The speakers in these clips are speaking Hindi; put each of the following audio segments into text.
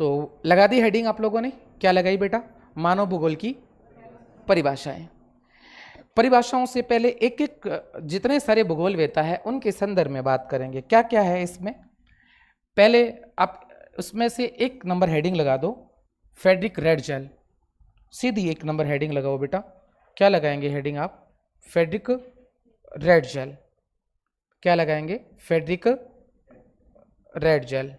तो लगा दी हेडिंग आप लोगों ने, क्या लगाई बेटा? मानव भूगोल की परिभाषाएं। परिभाषाओं से पहले एक एक जितने सारे भूगोलवेत्ता है उनके संदर्भ में बात करेंगे, क्या क्या है इसमें। पहले आप उसमें से एक नंबर हेडिंग लगा दो, फ्रेडरिक रेडजेल। सीधी एक नंबर हेडिंग लगाओ बेटा, क्या लगाएंगे हेडिंग आप? Friedrich Ratzel. क्या लगाएंगे? Frederick Ratzel.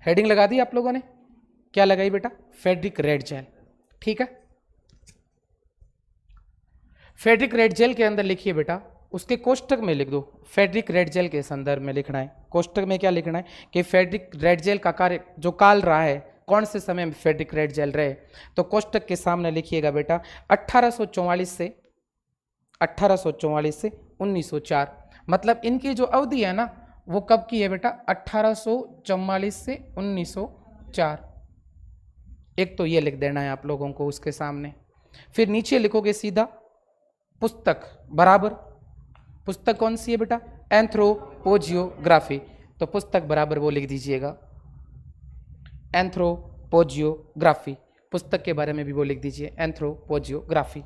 हेडिंग लगा दी आप लोगों ने, क्या लगाई बेटा? Friedrich Ratzel. ठीक है, फ्रेडरिक रेडजेल के अंदर लिखिए बेटा, उसके कोष्टक में लिख दो फ्रेडरिक रेडजेल के संदर्भ में लिखना है। कोष्टक में क्या लिखना है कि फ्रेडरिक रेडजेल का कार्य जो काल रहा है, कौन से समय में फ्रेडरिक रेडजेल रहे, तो कोष्टक के सामने लिखिएगा बेटा 1844 से 1904। मतलब इनकी जो अवधि है ना, वो कब की है बेटा? 1844 से 1904। एक तो ये लिख देना है आप लोगों को उसके सामने। फिर नीचे लिखोगे सीधा पुस्तक बराबर, पुस्तक कौन सी है बेटा? एंथ्रोपोजियोग्राफी। तो पुस्तक बराबर वो लिख दीजिएगा, एंथ्रोपोजियोग्राफी। पुस्तक के बारे में भी वो लिख दीजिए, एंथ्रोपोजियोग्राफी।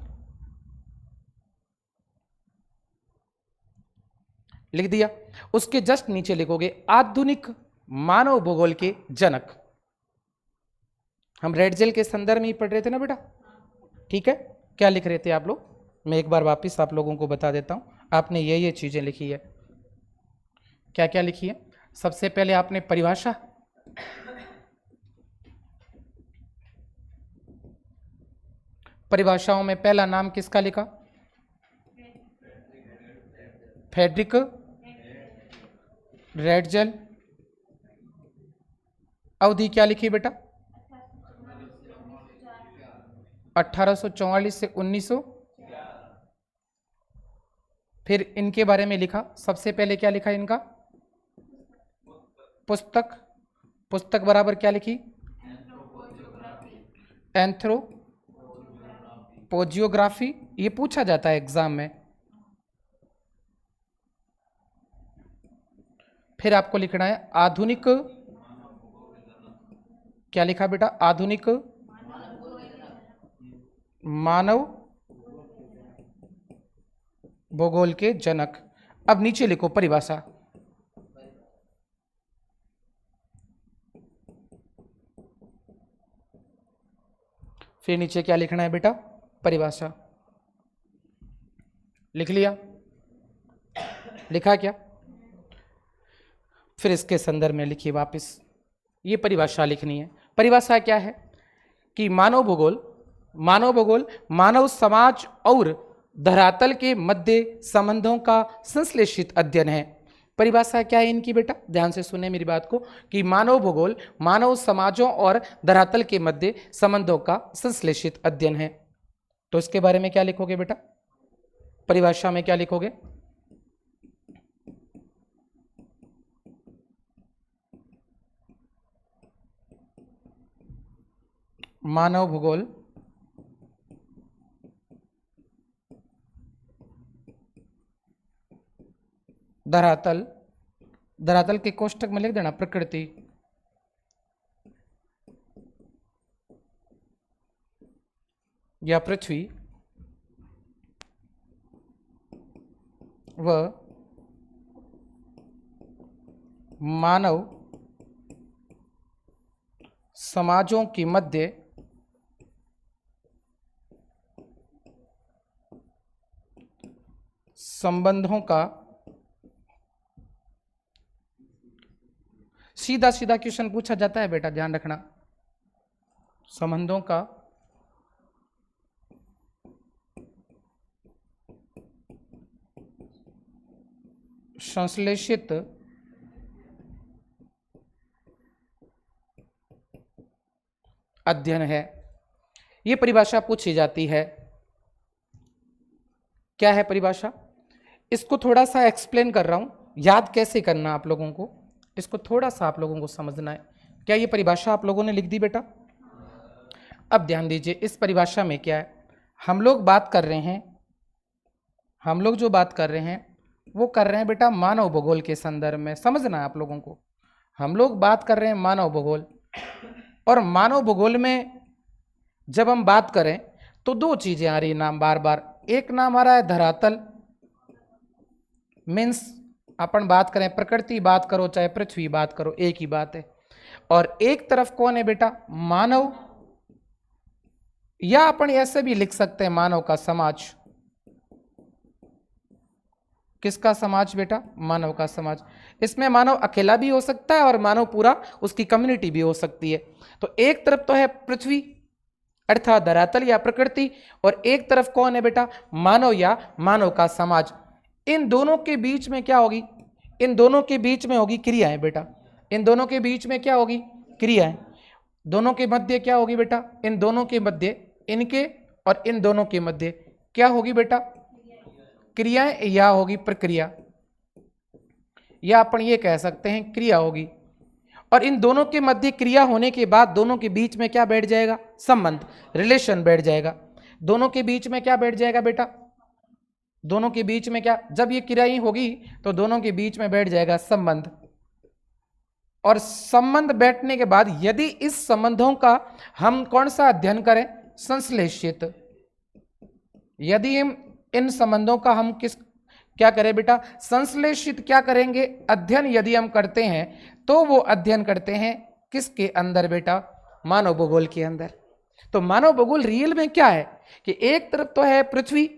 लिख दिया। उसके जस्ट नीचे लिखोगे आधुनिक मानव भूगोल के जनक। हम रेडजेल के संदर्भ में ही पढ़ रहे थे ना बेटा, ठीक है? क्या लिख रहे थे आप लोग? मैं एक बार वापस आप लोगों को बता देता हूं। आपने ये चीजें लिखी है, क्या क्या लिखी है? सबसे पहले आपने परिभाषा, परिभाषाओं में पहला नाम किसका लिखा? Friedrich Ratzel. अवधि क्या लिखी बेटा? 1844 से 1900। फिर इनके बारे में लिखा, सबसे पहले क्या लिखा इनका? पुस्तक। पुस्तक बराबर क्या लिखी? एंथ्रोपोजियोग्राफी। ये पूछा जाता है एग्जाम में। फिर आपको लिखना है आधुनिक, क्या लिखा बेटा? आधुनिक मानव भूगोल के जनक। अब नीचे लिखो परिभाषा। फिर नीचे क्या लिखना है बेटा? परिभाषा। लिख लिया? लिखा क्या? फिर इसके संदर्भ में लिखिए वापस, ये परिभाषा लिखनी है। परिभाषा क्या है कि मानव भूगोल, मानव भूगोल मानव समाज और धरातल के मध्य संबंधों का संश्लेषित अध्ययन है। परिभाषा क्या है इनकी बेटा? ध्यान से सुने मेरी बात को, कि मानव भूगोल मानव समाजों और धरातल के मध्य संबंधों का संश्लेषित अध्ययन है। तो इसके बारे में क्या लिखोगे बेटा? परिभाषा में क्या लिखोगे? मानव भूगोल धरातल, धरातल के कोष्टक में लिख देना प्रकृति या पृथ्वी व मानव समाजों के मध्य संबंधों का, सीधा सीधा क्वेश्चन पूछा जाता है बेटा, ध्यान रखना, संबंधों का संश्लेषित अध्ययन है। यह परिभाषा पूछी जाती है। क्या है परिभाषा? इसको थोड़ा सा एक्सप्लेन कर रहा हूं, याद कैसे करना आप लोगों को, इसको थोड़ा सा आप लोगों को समझना है। क्या ये परिभाषा आप लोगों ने लिख दी बेटा? अब ध्यान दीजिए, इस परिभाषा में क्या है, हम लोग बात कर रहे हैं, वो कर रहे हैं बेटा मानव भूगोल के संदर्भ में। समझना है आप लोगों को, हम लोग बात कर रहे हैं मानव भूगोल, और मानव भूगोल में जब हम बात करें तो दो चीजें आ रही नाम बार बार। एक नाम आ रहा है धरातल, मीन्स अपन बात करें प्रकृति बात करो चाहे पृथ्वी बात करो एक ही बात है। और एक तरफ कौन है बेटा, मानव, या अपन ऐसे भी लिख सकते हैं मानव का समाज। किसका समाज बेटा, मानव का समाज। इसमें मानव अकेला भी हो सकता है और मानव पूरा उसकी कम्युनिटी भी हो सकती है। तो एक तरफ तो है पृथ्वी अर्थात धरातल या प्रकृति, और एक तरफ कौन है बेटा, मानव या मानव का समाज। इन दोनों के बीच में क्या होगी, इन दोनों के बीच में होगी क्रियाएं बेटा। इन दोनों के बीच में क्या होगी, क्रियाएं। दोनों के मध्य क्या होगी बेटा, इन दोनों के मध्य, इनके और इन दोनों के मध्य क्या होगी बेटा, क्रियाएं या होगी प्रक्रिया, या अपन ये कह सकते हैं क्रिया होगी। और इन दोनों के मध्य क्रिया होने के बाद दोनों के बीच में क्या बैठ जाएगा, संबंध, रिलेशन बैठ जाएगा। दोनों के बीच में क्या बैठ जाएगा बेटा, दोनों के बीच में क्या, जब ये क्रियाएं होगी तो दोनों के बीच में बैठ जाएगा संबंध। और संबंध बैठने के बाद यदि इस संबंधों का हम कौन सा अध्ययन करें, संश्लेषित। यदि हम इन संबंधों का हम क्या करें बेटा, संश्लेषित क्या करेंगे, अध्ययन यदि हम करते हैं तो वो अध्ययन करते हैं किसके अंदर बेटा, मानव भूगोल के अंदर। तो मानव भूगोल रियल में क्या है कि एक तरफ तो है पृथ्वी,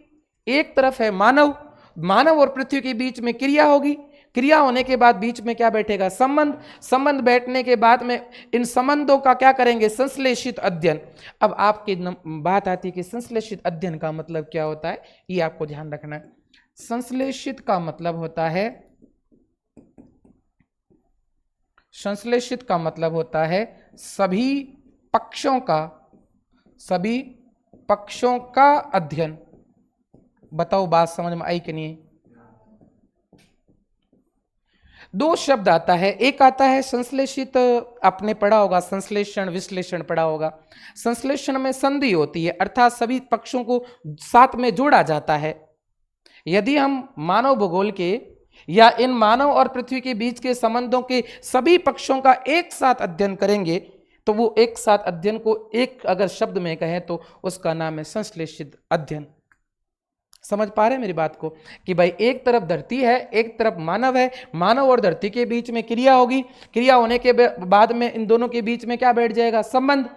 एक तरफ है मानव, मानव और पृथ्वी के बीच में क्रिया होगी, क्रिया होने के बाद बीच में क्या बैठेगा, संबंध, संबंध बैठने के बाद में इन संबंधों का क्या करेंगे, संश्लेषित अध्ययन। अब आपकी बात आती है कि संश्लेषित अध्ययन का मतलब क्या होता है, ये आपको ध्यान रखना है। संश्लेषित का मतलब होता है, संश्लेषित का मतलब होता है सभी पक्षों का अध्ययन। बताओ बात समझ में आई कि नहीं। दो शब्द आता है, एक आता है संश्लेषित, आपने पढ़ा होगा संश्लेषण विश्लेषण पढ़ा होगा। संश्लेषण में संधि होती है अर्थात सभी पक्षों को साथ में जोड़ा जाता है। यदि हम मानव भूगोल के या इन मानव और पृथ्वी के बीच के संबंधों के सभी पक्षों का एक साथ अध्ययन करेंगे तो वो एक साथ अध्ययन को एक अगर शब्द में कहें तो उसका नाम है संश्लेषित अध्ययन। समझ पा रहे हैं मेरी बात को कि भाई एक तरफ धरती है, एक तरफ मानव है, मानव और धरती के बीच में क्रिया होगी, क्रिया होने के बाद में इन दोनों के बीच में क्या बैठ जाएगा, संबंध,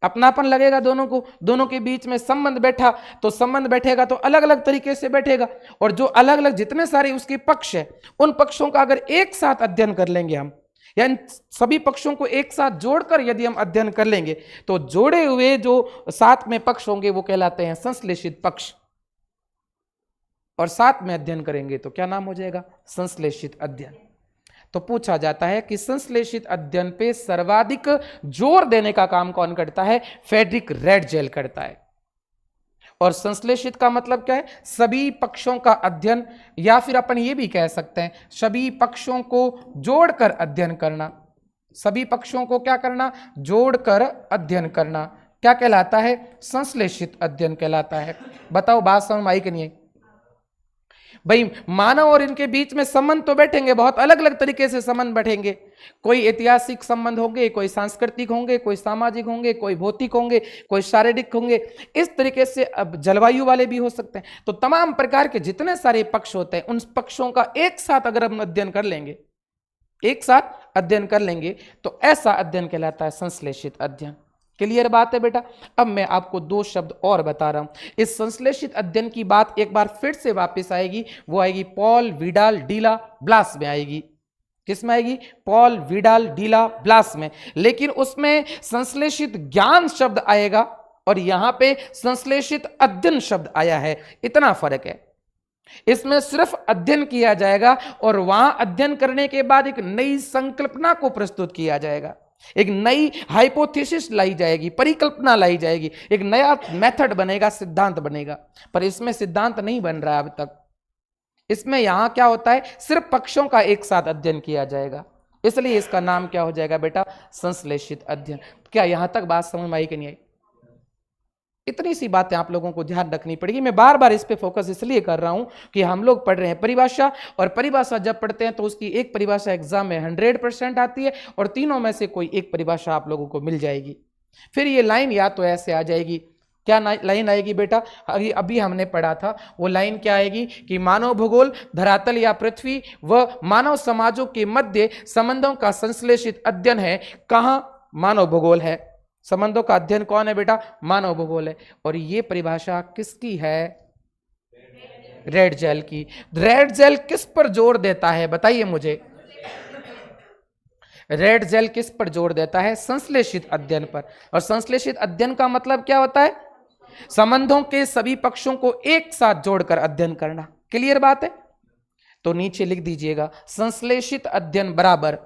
अपनापन लगेगा दोनों को। दोनों के बीच में संबंध बैठा तो संबंध बैठेगा तो अलग अलग तरीके से बैठेगा, और जो अलग अलग जितने सारे उसके पक्ष है उन पक्षों का अगर एक साथ अध्ययन कर लेंगे हम, या इन सभी पक्षों को एक साथ जोड़कर यदि हम अध्ययन कर लेंगे तो जोड़े हुए जो साथ में पक्ष होंगे वो कहलाते हैं संश्लेषित पक्ष, और साथ में अध्ययन करेंगे तो क्या नाम हो जाएगा, संश्लेषित अध्ययन। तो पूछा जाता है कि संश्लेषित अध्ययन पे सर्वाधिक जोर देने का काम कौन करता है, फ्रेडरिक रैटजेल करता है। और संश्लेषित का मतलब क्या है, सभी पक्षों का अध्ययन, या फिर अपन ये भी कह सकते हैं सभी पक्षों को जोड़कर अध्ययन करना। सभी पक्षों को क्या करना, जोड़कर अध्ययन करना क्या कहलाता है, संश्लेषित अध्ययन कहलाता है। बताओ बात समझ में आई कि नहीं। भाई मानव और इनके बीच में संबंध तो बैठेंगे, बहुत अलग अलग तरीके से संबंध बैठेंगे। कोई ऐतिहासिक संबंध होंगे, कोई सांस्कृतिक होंगे, कोई सामाजिक होंगे, कोई भौतिक होंगे, कोई शारीरिक होंगे, इस तरीके से अब जलवायु वाले भी हो सकते हैं। तो तमाम प्रकार के जितने सारे पक्ष होते हैं उन पक्षों का एक साथ अगर हम अध्ययन कर लेंगे, एक साथ अध्ययन कर लेंगे तो ऐसा अध्ययन कहलाता है संश्लेषित अध्ययन। क्लियर बात है बेटा। अब मैं आपको दो शब्द और बता रहा हूं। इस संश्लेषित अध्ययन की बात एक बार फिर से वापस आएगी, वो आएगी पॉल विडाल डिला ब्लास में आएगी। किस में आएगी, पॉल विडाल डिला ब्लास में। लेकिन उसमें संश्लेषित ज्ञान शब्द आएगा और यहां पे संश्लेषित अध्ययन शब्द आया है, इतना फर्क है। इसमें सिर्फ अध्ययन किया जाएगा और वहां अध्ययन करने के बाद एक नई संकल्पना को प्रस्तुत किया जाएगा, एक नई हाइपोथेसिस लाई जाएगी, परिकल्पना लाई जाएगी, एक नया मेथड बनेगा, सिद्धांत बनेगा। पर इसमें सिद्धांत नहीं बन रहा है अब तक। इसमें यहां क्या होता है, सिर्फ पक्षों का एक साथ अध्ययन किया जाएगा, इसलिए इसका नाम क्या हो जाएगा बेटा, संश्लेषित अध्ययन। क्या यहां तक बात समझ में आई कि नहीं आई। इतनी सी बातें आप लोगों को ध्यान रखनी पड़ेगी। मैं बार बार इस पे फोकस इसलिए कर रहा हूं कि हम लोग पढ़ रहे हैं परिभाषा, और परिभाषा जब पढ़ते हैं तो उसकी एक परिभाषा एग्जाम में 100% आती है और तीनों में से कोई एक परिभाषा आप लोगों को मिल जाएगी। फिर ये लाइन या तो ऐसे आ जाएगी, क्या लाइन आएगी बेटा, अभी हमने पढ़ा था, वो लाइन क्या आएगी कि मानव भूगोल धरातल या पृथ्वी व मानव समाजों के मध्य संबंधों का संश्लेषित अध्ययन है। कहां? मानव भूगोल है। संबंधों का अध्ययन कौन है बेटा? मानव भूगोल है। और ये परिभाषा किसकी है? रेड जेल की। रेड जेल किस पर जोर देता है बताइए मुझे? रेड जेल किस पर जोर देता है? संश्लेषित अध्ययन पर। और संश्लेषित अध्ययन का मतलब क्या होता है? संबंधों के सभी पक्षों को एक साथ जोड़कर अध्ययन करना। क्लियर बात है? तो नीचे लिख दीजिएगा, संश्लेषित अध्ययन बराबर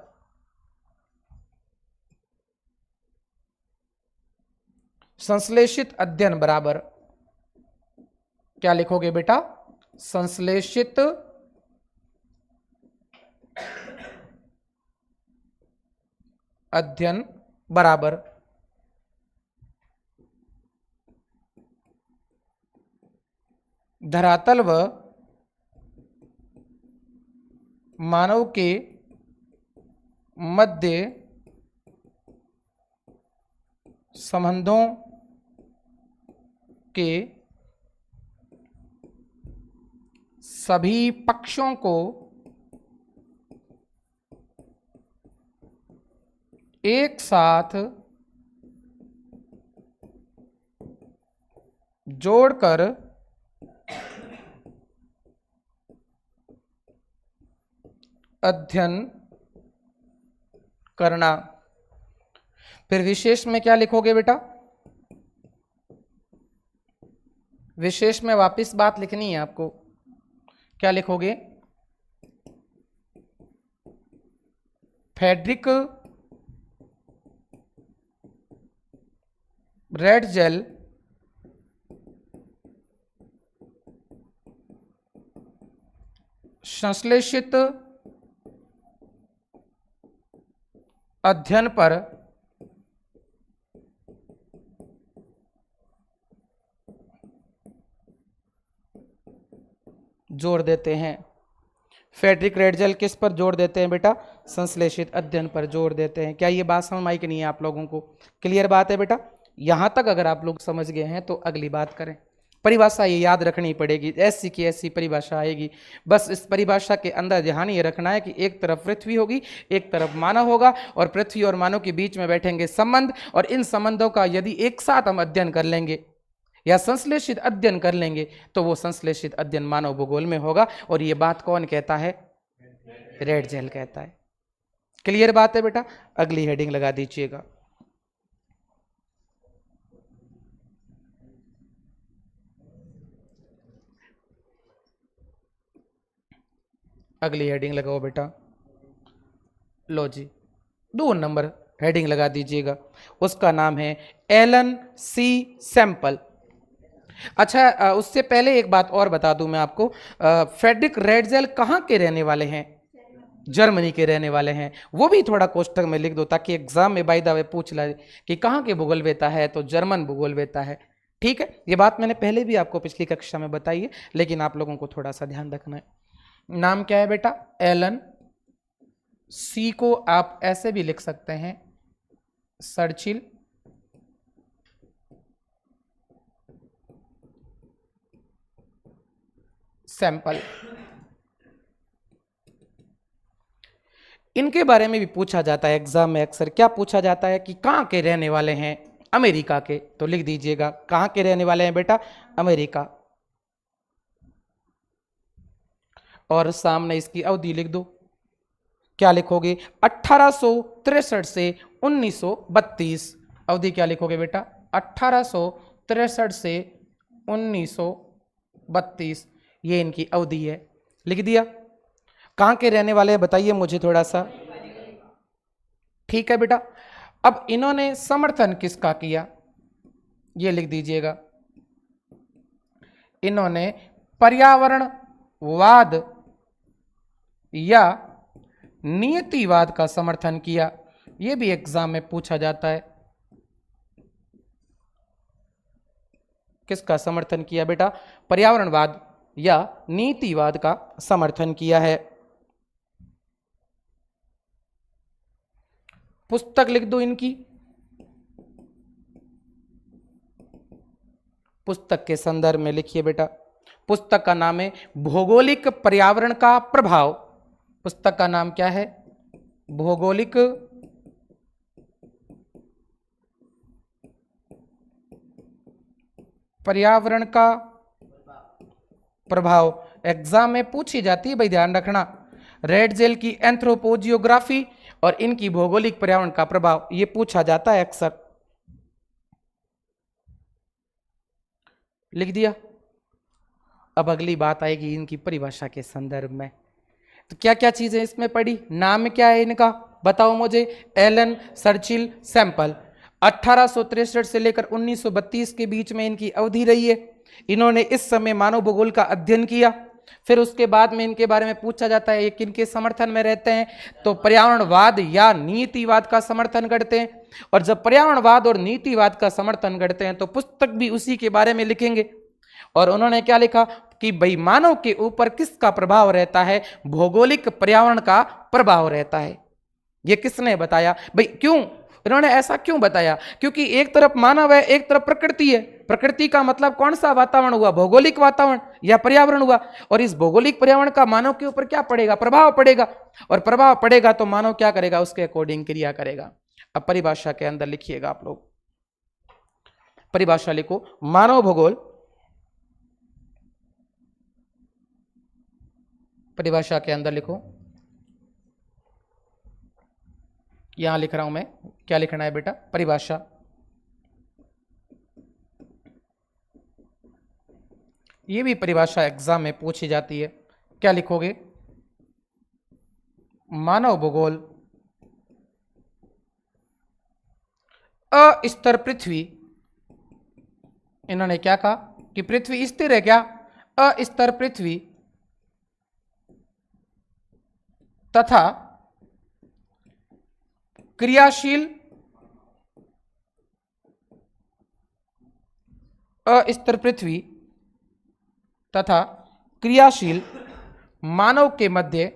संश्लेषित अध्ययन बराबर क्या लिखोगे बेटा? संश्लेषित अध्ययन बराबर धरातल व मानव के मध्य संबंधों के सभी पक्षों को एक साथ जोड़कर अध्ययन करना। फिर विशेष में क्या लिखोगे बेटा? विशेष में वापस बात लिखनी है आपको। क्या लिखोगे? फ्रेडरिक रेड जेल संश्लेषित अध्ययन पर जोर देते हैं। फ्रेडरिक रेड जेल किस पर जोर देते हैं बेटा? संश्लेषित अध्ययन पर जोर देते हैं। क्या ये बात समझ आई कि नहीं है आप लोगों को? क्लियर बात है बेटा? यहां तक अगर आप लोग समझ गए हैं तो अगली बात करें। परिभाषा ये याद रखनी पड़ेगी, ऐसी की ऐसी परिभाषा आएगी। बस इस परिभाषा के अंदर ध्यान ये रखना है कि एक तरफ पृथ्वी होगी, एक तरफ मानव होगा, और पृथ्वी और मानव के बीच में बैठेंगे संबंध, और इन संबंधों का यदि एक साथ हम अध्ययन कर लेंगे या संश्लेषित अध्ययन कर लेंगे तो वो संश्लेषित अध्ययन मानव भूगोल में होगा। और ये बात कौन कहता है? रेड जेल कहता है। क्लियर बात है बेटा? अगली हेडिंग लगा दीजिएगा। अगली हेडिंग लगाओ बेटा। लो जी, 2 नंबर हेडिंग लगा दीजिएगा। उसका नाम है एलन सी सैंपल। अच्छा, उससे पहले एक बात और बता दूं मैं आपको। फ्रेडरिक रेड जेल कहाँ के रहने वाले हैं? जर्मनी के रहने वाले हैं। वो भी थोड़ा कोष्टक में लिख दो ताकि एग्जाम में बाय द वे पूछ ले कि कहाँ के भूगोलवेता है, तो जर्मन भूगोलवेता है। ठीक है, ये बात मैंने पहले भी आपको पिछली कक्षा में बताई है, लेकिन आप लोगों को थोड़ा सा ध्यान रखना है। नाम क्या है बेटा? एलन। सी को आप ऐसे भी लिख सकते हैं, सर्चिल। सैंपल। इनके बारे में भी पूछा जाता है एग्जाम में अक्सर। क्या पूछा जाता है कि कहां के रहने वाले हैं? अमेरिका के। तो लिख दीजिएगा, कहां के रहने वाले हैं बेटा? अमेरिका। और सामने इसकी अवधि लिख दो। क्या लिखोगे? 1863 से 1932। अवधि क्या लिखोगे बेटा? 1863 से 1932, ये इनकी अवधि है। लिख दिया। कहां के रहने वाले हैं बताइए मुझे थोड़ा सा। ठीक है बेटा। अब इन्होंने समर्थन किसका किया? ये लिख दीजिएगा। इन्होंने पर्यावरणवाद या नियतिवाद का समर्थन किया। यह भी एग्जाम में पूछा जाता है। किसका समर्थन किया बेटा? पर्यावरणवाद या नीतिवाद का समर्थन किया है। पुस्तक लिख दो इनकी। पुस्तक के संदर्भ में लिखिए बेटा। पुस्तक का नाम है भौगोलिक पर्यावरण का प्रभाव। पुस्तक का नाम क्या है? भौगोलिक पर्यावरण का प्रभाव। एग्जाम में पूछी जाती है भाई, ध्यान रखना। रेड जेल की एंथ्रोपोजियोग्राफी और इनकी भौगोलिक पर्यावरण का प्रभाव, ये पूछा जाता है अक्सर। लिख दिया। अब अगली बात आएगी इनकी परिभाषा के संदर्भ में। तो क्या क्या चीजें इसमें पड़ी? नाम क्या है इनका बताओ मुझे। Elon सर्चिल sample. 1863 से लेकर 1932 के बीच में इनकी अवधि रही है। इन्होंने इस समय मानव भूगोल का अध्ययन किया। फिर उसके बाद में इनके बारे में पूछा जाता है ये किनके समर्थन में रहते हैं, तो पर्यावरणवाद या नीतिवाद का समर्थन करते हैं। और जब पर्यावरणवाद और नीतिवाद का समर्थन करते हैं तो पुस्तक भी उसी के बारे में लिखेंगे। और उन्होंने क्या लिखा कि भाई मानव के ऊपर किसका प्रभाव रहता है? भौगोलिक पर्यावरण का प्रभाव रहता है। ये किसने बताया भाई? क्यों इन्होंने ऐसा क्यों बताया? क्योंकि एक तरफ मानव है, एक तरफ प्रकृति है। प्रकृति का मतलब कौन सा वातावरण हुआ? भौगोलिक वातावरण या पर्यावरण हुआ। और इस भौगोलिक पर्यावरण का मानव के ऊपर क्या पड़ेगा? प्रभाव पड़ेगा। और प्रभाव पड़ेगा तो मानव क्या करेगा? उसके अकॉर्डिंग क्रिया करेगा। अब परिभाषा के अंदर लिखिएगा आप लोग। परिभाषा लिखो। मानव भूगोल, परिभाषा के अंदर लिखो। यहां लिख रहा हूं मैं, क्या लिखना है बेटा? परिभाषा। ये भी परिभाषा एग्जाम में पूछी जाती है। क्या लिखोगे? मानव भूगोल अस्थिर पृथ्वी। इन्होंने क्या कहा कि पृथ्वी स्थिर है क्या? अस्थिर पृथ्वी तथा क्रियाशील अस्थिर पृथ्वी तथा क्रियाशील मानव के मध्य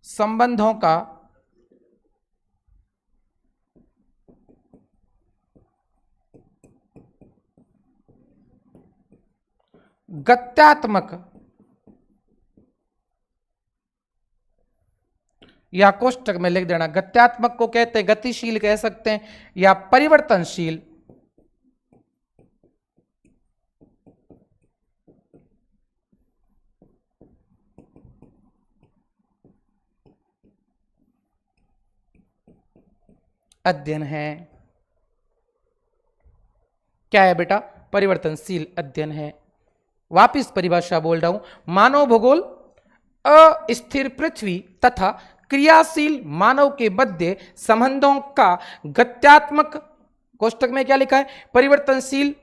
संबंधों का गत्यात्मक या कोष्टक में लिख देना। गत्यात्मक को कहते हैं, गतिशील कह सकते हैं या परिवर्तनशील अध्ययन है। क्या है बेटा? परिवर्तनशील अध्ययन है। वापिस परिभाषा बोल रहा हूं। मानव भूगोल अस्थिर पृथ्वी तथा क्रियाशील मानव के मध्य संबंधों का गत्यात्मक, कोष्टक में क्या लिखा है? परिवर्तनशील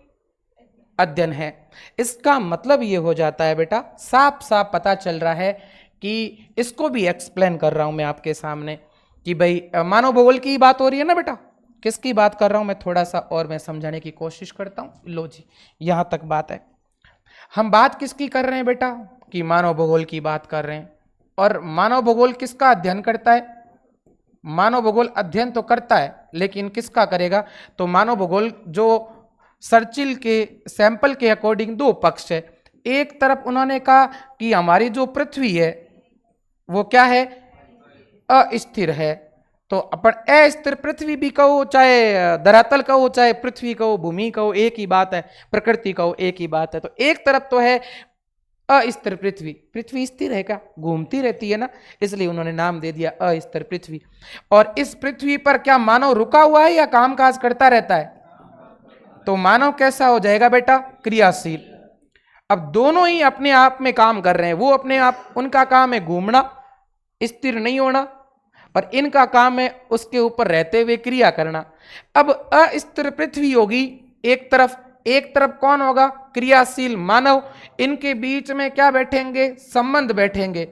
अध्ययन है। इसका मतलब यह हो जाता है बेटा, साफ साफ पता चल रहा है कि इसको भी एक्सप्लेन कर रहा हूं मैं आपके सामने कि भाई मानव भूगोल की बात हो रही है ना बेटा। किसकी बात कर रहा हूं मैं? थोड़ा सा और मैं समझाने की कोशिश करता हूं। लो जी, यहां तक बात है। हम बात किसकी कर रहे हैं बेटा? कि मानव भूगोल की बात कर रहे हैं। और मानव भूगोल किसका अध्ययन करता है? मानव भूगोल अध्ययन तो करता है, लेकिन किसका करेगा? तो मानव भूगोल जो सर्चिल के सैंपल के अकॉर्डिंग दो पक्ष है। एक तरफ उन्होंने कहा कि हमारी जो पृथ्वी है वो क्या है? अस्थिर है। तो अपन अस्थिर पृथ्वी भी कहो, चाहे धरातल कहो, चाहे पृथ्वी कहो, भूमि कहो, एक ही बात है। प्रकृति कहो, एक ही बात है। तो एक तरफ तो है अस्थिर पृथ्वी। पृथ्वी स्थिर है क्या? घूमती रहती है ना, इसलिए उन्होंने नाम दे दिया अस्थिर पृथ्वी। और इस पृथ्वी पर क्या मानव रुका हुआ है या कामकाज करता रहता है? तो मानव कैसा हो जाएगा बेटा? क्रियाशील। अब दोनों ही अपने आप में काम कर रहे हैं। वो अपने आप, उनका काम है घूमना, स्थिर नहीं होना, और इनका काम है उसके ऊपर रहते हुए क्रिया करना। अब अस्थिर पृथ्वी होगी एक तरफ, एक तरफ कौन होगा, क्रियाशील मानव, इनके बीच में क्या बैठेंगे, संबंध बैठेंगे।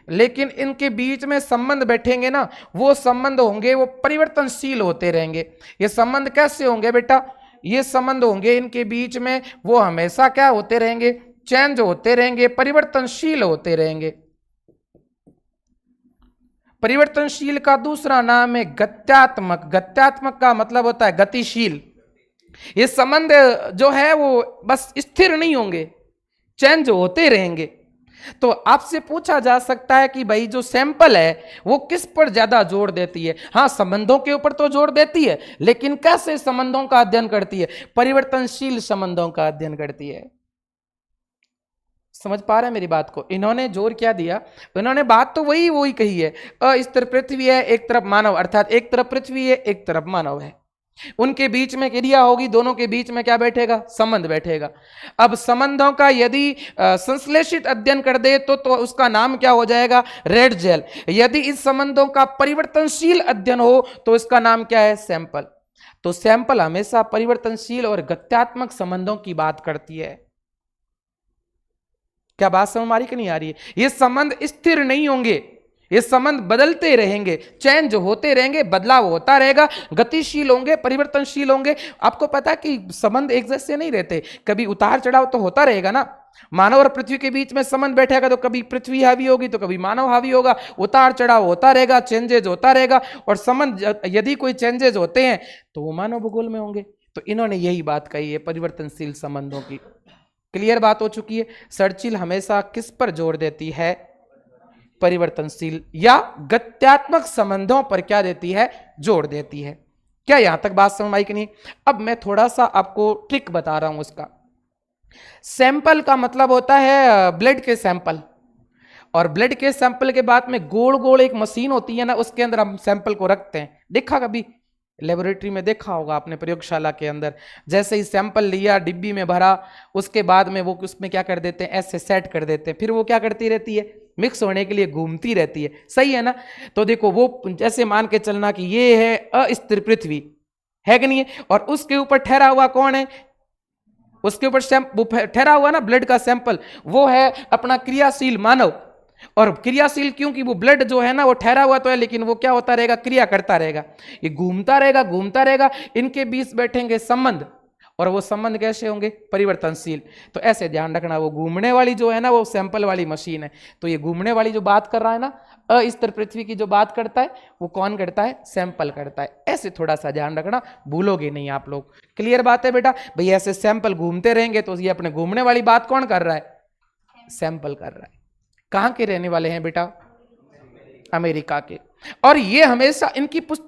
लेकिन इनके बीच में संबंध बैठेंगे ना, वो संबंध होंगे वो परिवर्तनशील होते रहेंगे। ये संबंध कैसे होंगे बेटा, ये संबंध होंगे इनके बीच में वो हमेशा क्या होते रहेंगे, चेंज होते रहेंगे, परिवर्तनशील होते रहेंगे। परिवर्तनशील का दूसरा नाम है गत्यात्मक। गत्यात्मक का मतलब होता है गतिशील। ये संबंध जो है वो बस स्थिर नहीं होंगे, चेंज होते रहेंगे। तो आपसे पूछा जा सकता है कि भाई जो सैंपल है वो किस पर ज्यादा जोर देती है। हाँ, संबंधों के ऊपर तो जोर देती है, लेकिन कैसे संबंधों का अध्ययन करती है, परिवर्तनशील संबंधों का अध्ययन करती है। समझ पा रहे हैं मेरी बात को। इन्होंने जोर क्या दिया, इन्होंने बात तो वही कही है, अस्थिर पृथ्वी है, एक तरफ मानव, अर्थात एक तरफ पृथ्वी है, एक तरफ मानव है, उनके बीच में क्रिया होगी, दोनों के बीच में क्या बैठेगा, संबंध बैठेगा। अब संबंधों का यदि संश्लेषित अध्ययन कर दे तो उसका नाम क्या हो जाएगा, रेड जेल। यदि इस संबंधों का परिवर्तनशील अध्ययन हो तो इसका नाम क्या है, सैंपल। तो सैंपल हमेशा परिवर्तनशील और गत्यात्मक संबंधों की बात करती है। क्या बात समझ आ रही कि नहीं आ रही है। ये संबंध स्थिर नहीं होंगे, ये संबंध बदलते रहेंगे, चेंज होते रहेंगे, बदलाव होता रहेगा, गतिशील होंगे, परिवर्तनशील होंगे। आपको पता है कि संबंध एक जैसे नहीं रहते, कभी उतार चढ़ाव तो होता रहेगा ना। मानव और पृथ्वी के बीच में संबंध बैठेगा तो कभी पृथ्वी हावी होगी तो कभी मानव हावी होगा, उतार चढ़ाव होता रहेगा, चेंजेज होता रहेगा। और संबंध यदि कोई चेंजेज होते हैं तो वो मानव भूगोल में होंगे। तो इन्होंने यही बात कही है परिवर्तनशील संबंधों की। क्लियर बात हो चुकी है। सर्चिल हमेशा किस पर जोर देती है, परिवर्तनशील या गत्यात्मक संबंधों पर क्या देती है, जोर देती है। क्या यहां तक बात समझ आई कि नहीं। अब मैं थोड़ा सा आपको ट्रिक बता रहा हूं उसका। सैंपल का मतलब होता है ब्लड के सैंपल, और ब्लड के सैंपल के बाद में गोल गोल एक मशीन होती है ना, उसके अंदर हम सैंपल को रखते हैं। देखा कभी लेबोरेटरी में, देखा होगा आपने प्रयोगशाला के अंदर। जैसे ही सैंपल लिया, डिब्बी में भरा, उसके बाद में वो उसमें क्या कर देते हैं, ऐसे सेट कर देते हैं, फिर वो क्या करती रहती है, मिक्स होने के लिए घूमती रहती है। सही है ना। तो देखो वो जैसे मान के चलना कि ये है अस्थिर पृथ्वी, है कि नहीं है, और उसके ऊपर ठहरा हुआ कौन है, उसके ऊपर ठहरा हुआ ना ब्लड का सैंपल, वो है अपना क्रियाशील मानव। और क्रियाशील क्योंकि वो ब्लड जो है ना वो ठहरा हुआ तो है, लेकिन वो क्या होता रहेगा, क्रिया करता रहेगा, ये घूमता रहेगा घूमता रहेगा। इनके बीच बैठेंगे संबंध, और वो संबंध कैसे होंगे, परिवर्तनशील। तो ऐसे ध्यान रखना, वो घूमने वाली जो है ना वो सैंपल वाली मशीन है। तो ये घूमने वाली जो बात कर रहा है ना, अस्थिर पृथ्वी की जो बात करता है, वो कौन करता है, सैंपल करता है। ऐसे थोड़ा सा ध्यान रखना, भूलोगे नहीं आप लोग। क्लियर बात है बेटा। भाई ऐसे सैंपल घूमते रहेंगे तो ये अपने घूमने वाली बात कौन कर रहा है, सैंपल कर रहा है। कहां के रहने वाले हैं बेटा, अमेरिका के। और ये हमेशा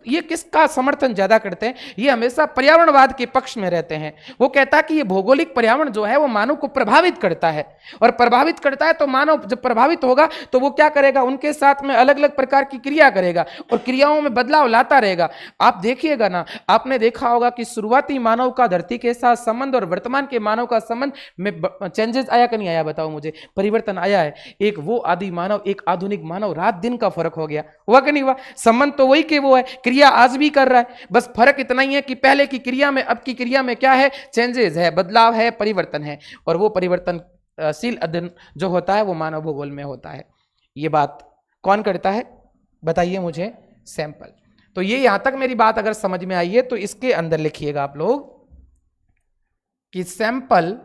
ये किसका समर्थन ज्यादा करते हैं, ये हमेशा पर्यावरणवाद के पक्ष में रहते हैं। वो कहता है कि ये भौगोलिक पर्यावरण जो है वो मानव को प्रभावित करता है, और प्रभावित करता है तो मानव जब प्रभावित होगा तो वो क्या करेगा, उनके साथ में अलग अलग प्रकार की क्रिया करेगा और क्रियाओं में बदलाव लाता रहेगा। आप देखिएगा ना, आपने देखा होगा कि शुरुआती मानव का धरती के साथ संबंध और वर्तमान के मानव का संबंध में चेंजेस आया कि नहीं आया, बताओ मुझे, परिवर्तन आया है। एक वो आदि मानव, एक आधुनिक मानव, रात दिन का फर्क हो गया, हुआ कि नहीं हुआ। संबंध तो वही के वो है, क्रिया आज भी कर रहा है, बस फर्क इतना ही है कि पहले की क्रिया में अब की क्रिया में क्या है, चेंजेस है, बदलाव है, परिवर्तन है। और वो परिवर्तनशील अध्ययन जो होता है वो मानव भूगोल में होता है। ये बात कौन करता है, बताइए मुझे, सैंपल। तो ये यहां तक मेरी बात अगर समझ में आई है तो इसके अंदर लिखिएगा आप लोग कि सैंपल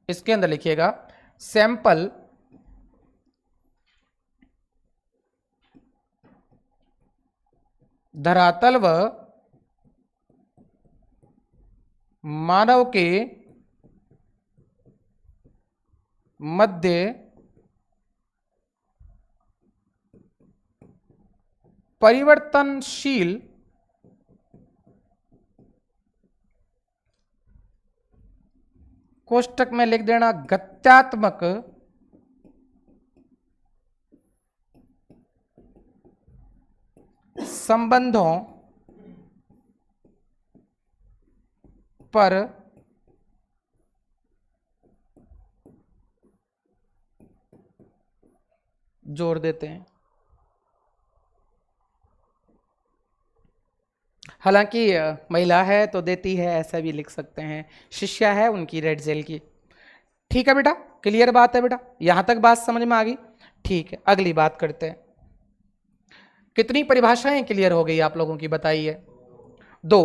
इसके अंदर लिखिएगा, सैंपल धरातल व मानव के मध्य परिवर्तनशील कोष्टक में लिख देना गत्यात्मक संबंधों पर जोर देते हैं। हालांकि महिला है तो देती है, ऐसा भी लिख सकते हैं। शिष्या है उनकी रेड जेल की। ठीक है बेटा, क्लियर बात है बेटा, यहां तक बात समझ में आ गई। ठीक है, अगली बात करते हैं। कितनी परिभाषाएं क्लियर हो गई आप लोगों की, बताइए। 2।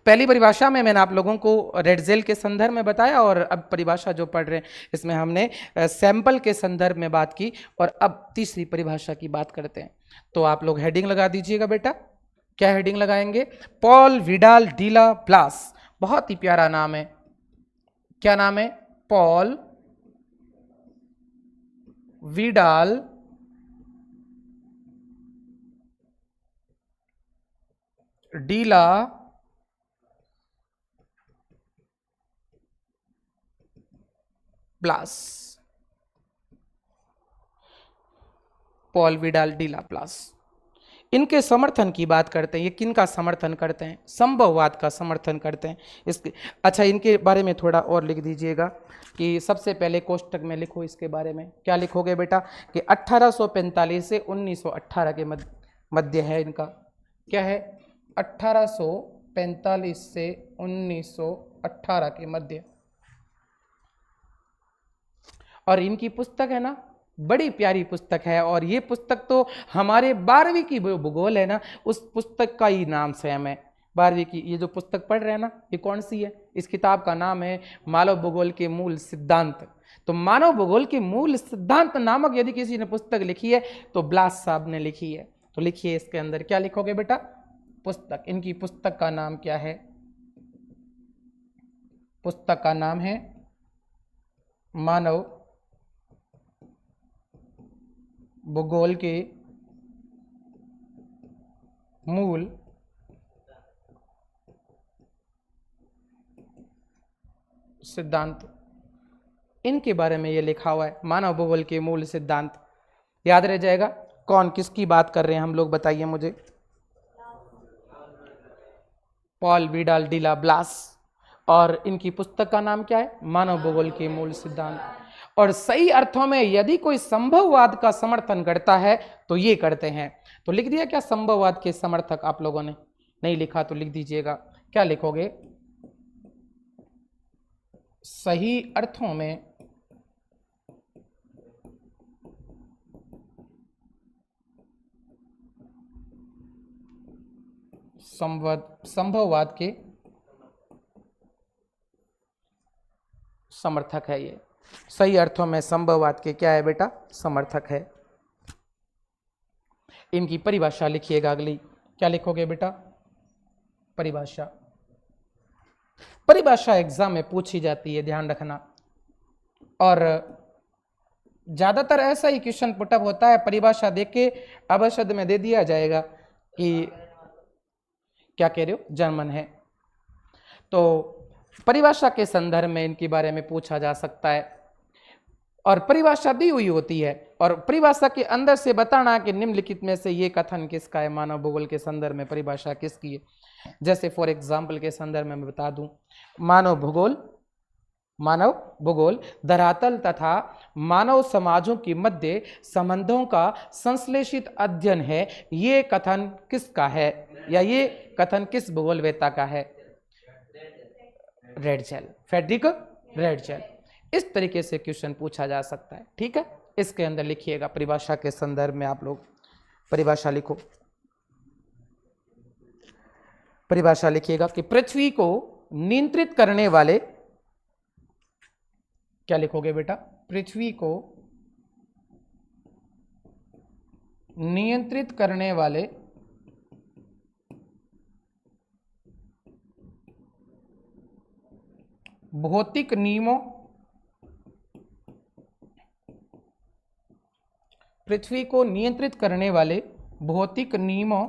पहली परिभाषा में मैंने आप लोगों को रेड जेल के संदर्भ में बताया, और अब परिभाषा जो पढ़ रहे हैं इसमें हमने सैंपल के संदर्भ में बात की, और अब तीसरी परिभाषा की बात करते हैं। तो आप लोग हेडिंग लगा दीजिएगा बेटा। क्या हेडिंग लगाएंगे? Paul Vidal de la Blache. बहुत ही प्यारा नाम है। क्या नाम है? Paul Vidal de la Blache. Paul Vidal de la Blache. इनके समर्थन की बात करते हैं। ये किनका समर्थन करते हैं? संभववाद का समर्थन करते हैं। इसके अच्छा, इनके बारे में थोड़ा और लिख दीजिएगा कि सबसे पहले कोष्टक में लिखो इसके बारे में। क्या लिखोगे बेटा? कि 1845 से 1918 के मध्य है इनका। क्या है? 1845 से 1918 के मध्य। और इनकी पुस्तक है ना, बड़ी प्यारी पुस्तक है, और ये पुस्तक तो हमारे 12वीं की भूगोल है ना, उस पुस्तक का ही नाम सेम है। 12वीं की ये जो पुस्तक पढ़ रहे हैं ना, ये कौन सी है? इस किताब का नाम है मानव भूगोल के मूल सिद्धांत। तो मानव भूगोल के मूल सिद्धांत नामक यदि किसी ने पुस्तक लिखी है तो ब्लास साहब ने लिखी है। तो लिखिए इसके अंदर, क्या लिखोगे बेटा? पुस्तक। इनकी पुस्तक का नाम क्या है? पुस्तक का नाम है मानव भूगोल के मूल सिद्धांत। इनके बारे में ये लिखा हुआ है, मानव भूगोल के मूल सिद्धांत। याद रह जाएगा। कौन किसकी बात कर रहे हैं हम लोग, बताइए मुझे। Paul Vidal de la Blache. और इनकी पुस्तक का नाम क्या है? मानव भूगोल के मूल सिद्धांत। और सही अर्थों में यदि कोई संभववाद का समर्थन करता है तो ये करते हैं। तो लिख दिया क्या संभववाद के समर्थक आप लोगों ने? नहीं लिखा तो लिख दीजिएगा। क्या लिखोगे? सही अर्थों में संभववाद के समर्थक है। ये सही अर्थों में संभववाद के क्या है बेटा? समर्थक है। इनकी परिभाषा लिखिएगा अगली। क्या लिखोगे बेटा? परिभाषा। परिभाषा एग्जाम में पूछी जाती है, ध्यान रखना। और ज्यादातर ऐसा ही क्वेश्चन पुटअप होता है, परिभाषा देके अवशब्द में दे दिया जाएगा कि क्या कह रहे हो, जर्मन है। तो परिभाषा के संदर्भ में इनके बारे में पूछा जा सकता है, और परिभाषा दी हुई होती है, और परिभाषा के अंदर से बताना कि निम्नलिखित में से ये कथन किसका है, मानव भूगोल के संदर्भ में परिभाषा किसकी है। जैसे फॉर एग्जाम्पल के संदर्भ में मैं बता दूं, मानव भूगोल धरातल तथा मानव समाजों के मध्य संबंधों का संश्लेषित अध्ययन है। ये कथन किसका है, या ये कथन किस भूगोलवेत्ता का है? Ratzel, Friedrich Ratzel. इस तरीके से क्वेश्चन पूछा जा सकता है। ठीक है, इसके अंदर लिखिएगा परिभाषा के संदर्भ में। आप लोग परिभाषा लिखो। परिभाषा लिखिएगा कि पृथ्वी को नियंत्रित करने वाले, क्या लिखोगे बेटा? पृथ्वी को नियंत्रित करने वाले भौतिक नियमों, पृथ्वी को नियंत्रित करने वाले भौतिक नियमों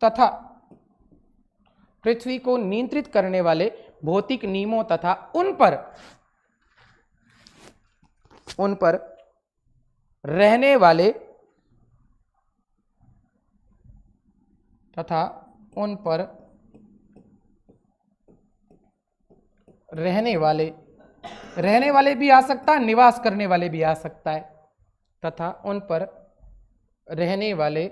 तथा पृथ्वी को नियंत्रित करने वाले भौतिक नियमों तथा उन पर रहने वाले तथा उन पर रहने वाले भी आ सकता है, निवास करने वाले भी आ सकता है, तथा उन पर रहने वाले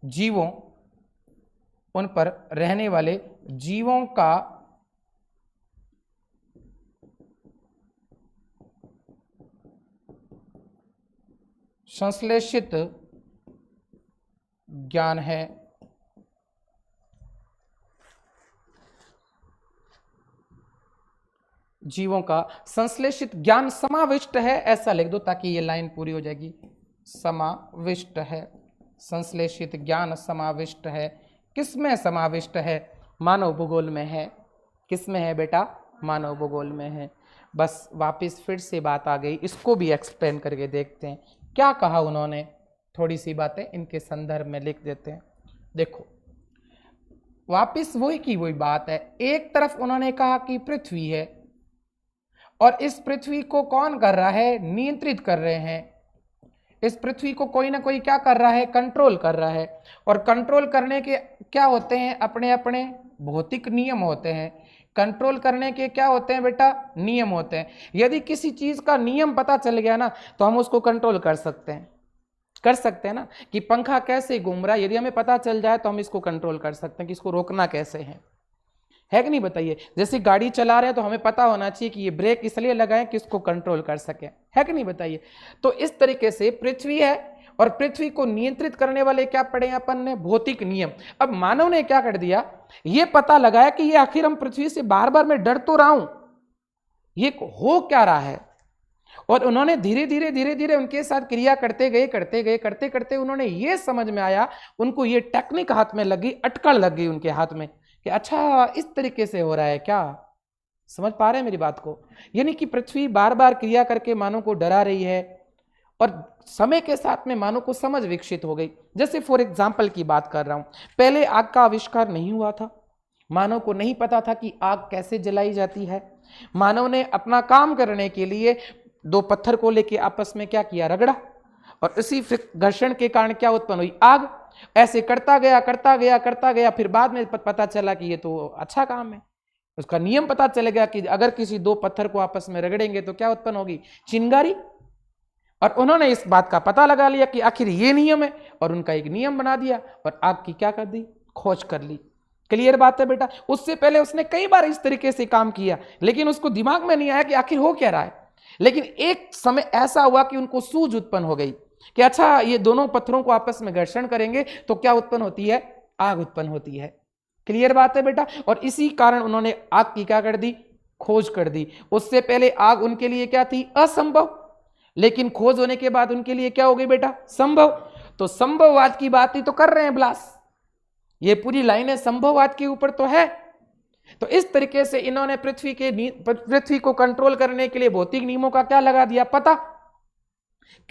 जीवों, उन पर रहने वाले जीवों का संश्लेषित ज्ञान है। जीवों का संश्लेषित ज्ञान समाविष्ट है, ऐसा लिख दो ताकि ये लाइन पूरी हो जाएगी। समाविष्ट है, संश्लेषित ज्ञान समाविष्ट है। किसमें समाविष्ट है? मानव भूगोल में है। किसमें है बेटा? मानव भूगोल में है। बस वापस फिर से बात आ गई, इसको भी एक्सप्लेन करके देखते हैं क्या कहा उन्होंने। थोड़ी सी बातें इनके संदर्भ में लिख देते हैं। देखो वापस वही की वही बात है। एक तरफ उन्होंने कहा कि पृथ्वी है, और इस पृथ्वी को कौन कर रहा है? नियंत्रित कर रहे हैं। इस पृथ्वी को कोई ना कोई क्या कर रहा है? कंट्रोल कर रहा है। और कंट्रोल करने के क्या होते हैं? अपने अपने भौतिक नियम होते हैं। कंट्रोल करने के क्या होते हैं बेटा? नियम होते हैं। यदि किसी चीज का नियम पता चल गया ना तो हम उसको कंट्रोल कर सकते हैं। कर सकते हैं ना कि पंखा कैसे घूम रहा है, यदि हमें पता चल जाए तो हम इसको कंट्रोल कर सकते हैं कि इसको रोकना कैसे है कि नहीं? बताइए। जैसे गाड़ी चला रहे हैं तो हमें पता होना चाहिए कि ये ब्रेक इसलिए लगाएं कि इसको कंट्रोल कर सके, है कि नहीं? बताइए। तो इस तरीके से पृथ्वी है, और पृथ्वी को नियंत्रित करने वाले क्या पढ़े अपन ने? भौतिक नियम। अब मानव ने क्या कर दिया? ये पता लगाया कि ये आखिर हम पृथ्वी से बार बार मैं डर तो रहा हूं, ये हो क्या रहा है। और उन्होंने धीरे धीरे धीरे धीरे उनके साथ क्रिया करते गए करते करते उन्होंने ये समझ में आया, उनको ये टेक्निक हाथ में लगी, अटकल लग गई उनके हाथ में कि अच्छा इस तरीके से हो रहा है क्या। समझ पा रहे हैं मेरी बात को? यानी कि पृथ्वी बार बार क्रिया करके मानव को डरा रही है, और समय के साथ में मानव को समझ विकसित हो गई। जैसे फॉर एग्जाम्पल की बात कर रहा हूं, पहले आग का आविष्कार नहीं हुआ था। मानव को नहीं पता था कि आग कैसे जलाई जाती है। मानव ने अपना काम करने के लिए दो पत्थर को लेके आपस में क्या किया? रगड़ा, और इसी घर्षण के कारण क्या उत्पन्न हुई? आग। ऐसे करता गया, फिर बाद में पता चला कि ये तो अच्छा काम है। उसका नियम पता चल गया कि अगर किसी दो पत्थर को आपस में रगड़ेंगे तो क्या उत्पन्न होगी? चिंगारी। और उन्होंने इस बात का पता लगा लिया कि आखिर ये नियम है, और उनका एक नियम बना दिया, और आग की क्या कर दी? खोज कर ली। क्लियर बात है बेटा? उससे पहले उसने कई बार इस तरीके से काम किया, लेकिन उसको दिमाग में नहीं आया कि आखिर हो क्या रहा है। लेकिन एक समय ऐसा हुआ कि उनको सूझ उत्पन्न हो गई कि अच्छा ये दोनों पत्थरों को आपस में घर्षण करेंगे तो क्या उत्पन्न होती है? आग उत्पन्न होती है। क्लियर बात है बेटा? और इसी कारण उन्होंने आग की क्या कर दी? खोज कर दी। उससे पहले आग उनके लिए क्या थी? असंभव। लेकिन खोज होने के बाद उनके लिए क्या हो गई बेटा? संभव। तो संभववाद की बात ही तो कर रहे हैं ब्लास। ये पूरी लाइनें संभववाद के ऊपर तो है। तो इस तरीके से इन्होंने पृथ्वी को कंट्रोल करने के लिए भौतिक नियमों का क्या लगा दिया? पता।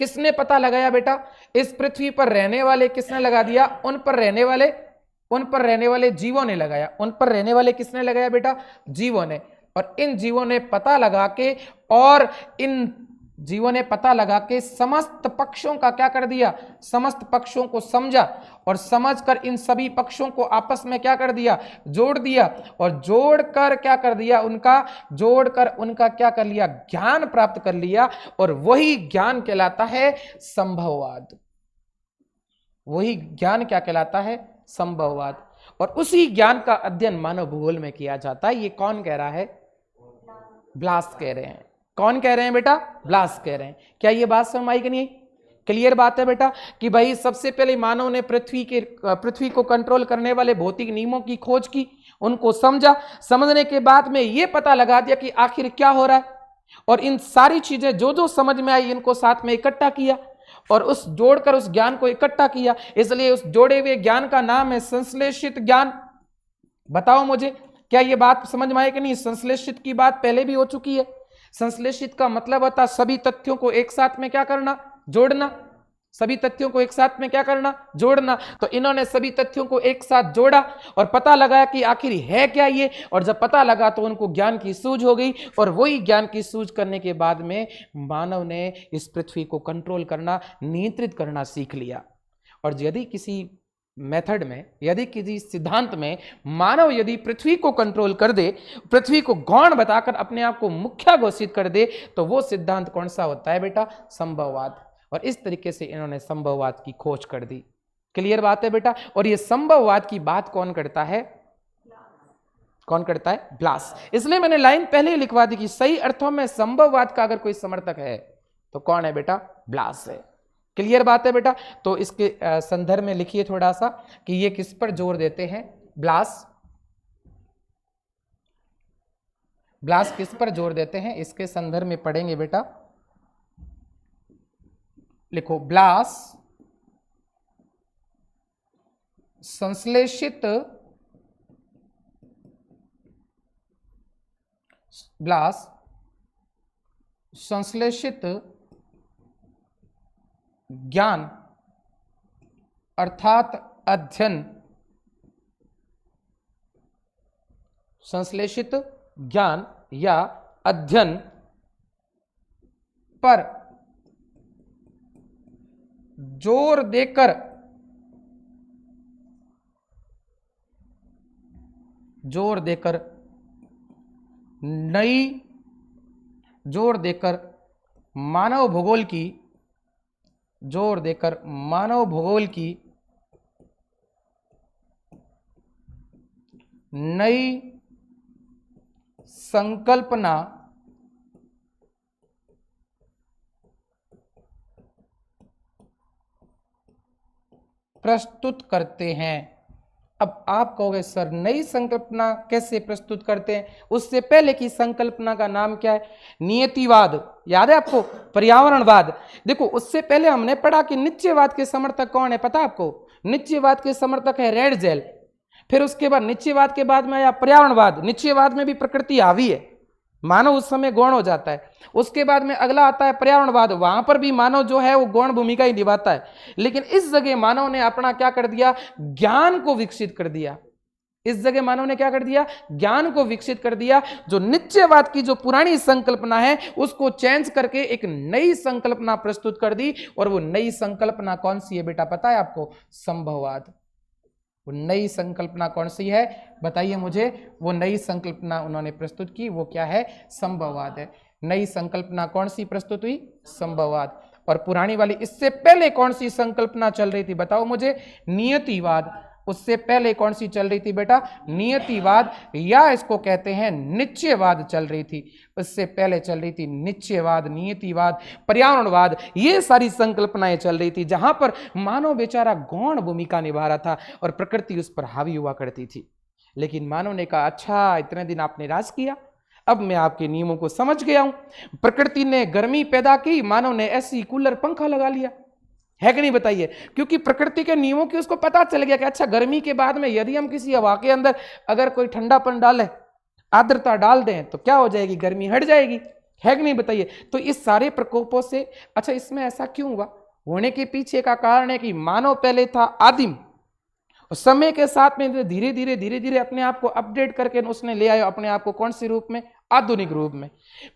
किसने पता लगाया बेटा? इस पृथ्वी पर रहने वाले किसने लगा दिया? उन पर रहने वाले जीवों ने लगाया। उन पर रहने वाले किसने लगाया बेटा? जीवों ने। और इन जीवों ने पता लगा के, और इन जीवों ने पता लगा के समस्त पक्षों का क्या कर दिया? समस्त पक्षों को समझा, और समझकर इन सभी पक्षों को आपस में क्या कर दिया? जोड़ दिया। और जोड़कर क्या कर दिया? उनका क्या कर लिया? ज्ञान प्राप्त कर लिया। और वही ज्ञान कहलाता है संभववाद। वही ज्ञान क्या कहलाता है? संभववाद। और उसी ज्ञान का अध्ययन मानव भूगोल में किया जाता है। ये कौन कह रहा है? ब्लास कह रहे हैं। कौन कह रहे हैं बेटा? ब्लास कह रहे हैं। क्या ये बात समझ आई कि नहीं? क्लियर बात है बेटा कि भाई सबसे पहले मानव ने पृथ्वी को कंट्रोल करने वाले भौतिक नियमों की खोज की, उनको समझा। समझने के बाद में ये पता लगा दिया कि आखिर क्या हो रहा है, और इन सारी चीजें जो जो समझ में आई इनको साथ में इकट्ठा किया, और उस जोड़कर उस ज्ञान को इकट्ठा किया। इसलिए उस जोड़े हुए ज्ञान का नाम है संश्लेषित ज्ञान। बताओ मुझे, क्या ये बात समझ में आई कि नहीं? संश्लेषित की बात पहले भी हो चुकी है। संश्लेषित का मतलब होता सभी तथ्यों को एक साथ में क्या करना? जोड़ना। सभी तथ्यों को एक साथ में क्या करना? जोड़ना। तो इन्होंने सभी तथ्यों को एक साथ जोड़ा और पता लगाया कि आखिर है क्या ये। और जब पता लगा तो उनको ज्ञान की सूझ हो गई, और वही ज्ञान की सूझ करने के बाद में मानव ने इस पृथ्वी को कंट्रोल करना, नियंत्रित करना सीख लिया। और यदि किसी मेथड में, यदि किसी सिद्धांत में मानव यदि पृथ्वी को कंट्रोल कर दे, पृथ्वी को गौण बताकर अपने आप को मुख्य घोषित कर दे, तो वो सिद्धांत कौन सा होता है बेटा? संभववाद। और इस तरीके से इन्होंने संभववाद की खोज कर दी। क्लियर बात है बेटा। और ये संभववाद की बात कौन करता है? कौन करता है? ब्लास। इसलिए मैंने लाइन पहले ही लिखवा दी कि सही अर्थों में संभववाद का अगर कोई समर्थक है तो कौन है बेटा? ब्लास है। क्लियर बात है बेटा। तो इसके संदर्भ में लिखिए थोड़ा सा कि ये किस पर जोर देते हैं? ब्लास। ब्लास किस पर जोर देते हैं इसके संदर्भ में पढ़ेंगे बेटा। लिखो, ब्लास संश्लेषित ज्ञान अर्थात अध्ययन, संश्लेषित ज्ञान या अध्ययन पर जोर देकर मानव भूगोल की नई संकल्पना प्रस्तुत करते हैं। अब आप कहोगे सर नई संकल्पना कैसे प्रस्तुत करते हैं? उससे पहले की संकल्पना का नाम क्या है? नियतिवाद। याद है आपको? पर्यावरणवाद। देखो, उससे पहले हमने पढ़ा कि निश्चयवाद के समर्थक कौन है, पता है आपको? निश्चयवाद के समर्थक है रेडजेल। फिर उसके बाद निश्चयवाद के बाद में आया पर्यावरणवाद। निश्चयवाद में भी प्रकृति हावी है, मानव उस समय गौण हो जाता है। उसके बाद में अगला आता है पर्यावरणवाद, वहां पर भी मानव जो है वो गौण भूमिका ही निभाता है। लेकिन इस जगह मानव ने अपना क्या कर दिया? ज्ञान को विकसित कर दिया। इस जगह मानव ने क्या कर दिया? ज्ञान को विकसित कर दिया। जो निश्चयवाद की जो पुरानी संकल्पना है उसको चेंज करके एक नई संकल्पना प्रस्तुत कर दी। और वो नई संकल्पना कौन सी है बेटा, पता है आपको? संभववाद। वो नई संकल्पना कौन सी है बताइए मुझे? वो नई संकल्पना उन्होंने प्रस्तुत की, वो क्या है? संभववाद है। नई संकल्पना कौन सी प्रस्तुत हुई? संभववाद। और पुरानी वाली, इससे पहले कौन सी संकल्पना चल रही थी बताओ मुझे? नियतिवाद। उससे पहले कौन सी चल रही थी बेटा? नियतिवाद, या इसको कहते हैं निश्चयवाद चल रही थी। उससे पहले चल रही थी निश्चयवाद, नियतिवाद, पर्यावरणवाद। ये सारी संकल्पनाएं चल रही थी जहां पर मानव बेचारा गौण भूमिका निभा रहा था और प्रकृति उस पर हावी हुआ करती थी। लेकिन मानव ने कहा, अच्छा इतने दिन आपने राज किया, अब मैं आपके नियमों को समझ गया हूं। प्रकृति ने गर्मी पैदा की, मानव ने ऐसी कूलर पंखा लगा लिया, है कि नहीं बताइए? क्योंकि प्रकृति के नियमों की उसको पता चल गया कि अच्छा गर्मी के बाद में यदि हम किसी हवा के अंदर अगर कोई ठंडापन डालें, आर्द्रता डाल दें तो क्या हो जाएगी? गर्मी हट जाएगी, है कि नहीं बताइए? तो इस सारे प्रकोपों से, अच्छा इसमें ऐसा क्यों हुआ? होने के पीछे का कारण है कि मानव पहले था आदिम, और समय के साथ में धीरे धीरे अपने आप को अपडेट करके उसने ले आया अपने आप को कौन सी रूप में? आधुनिक रूप में।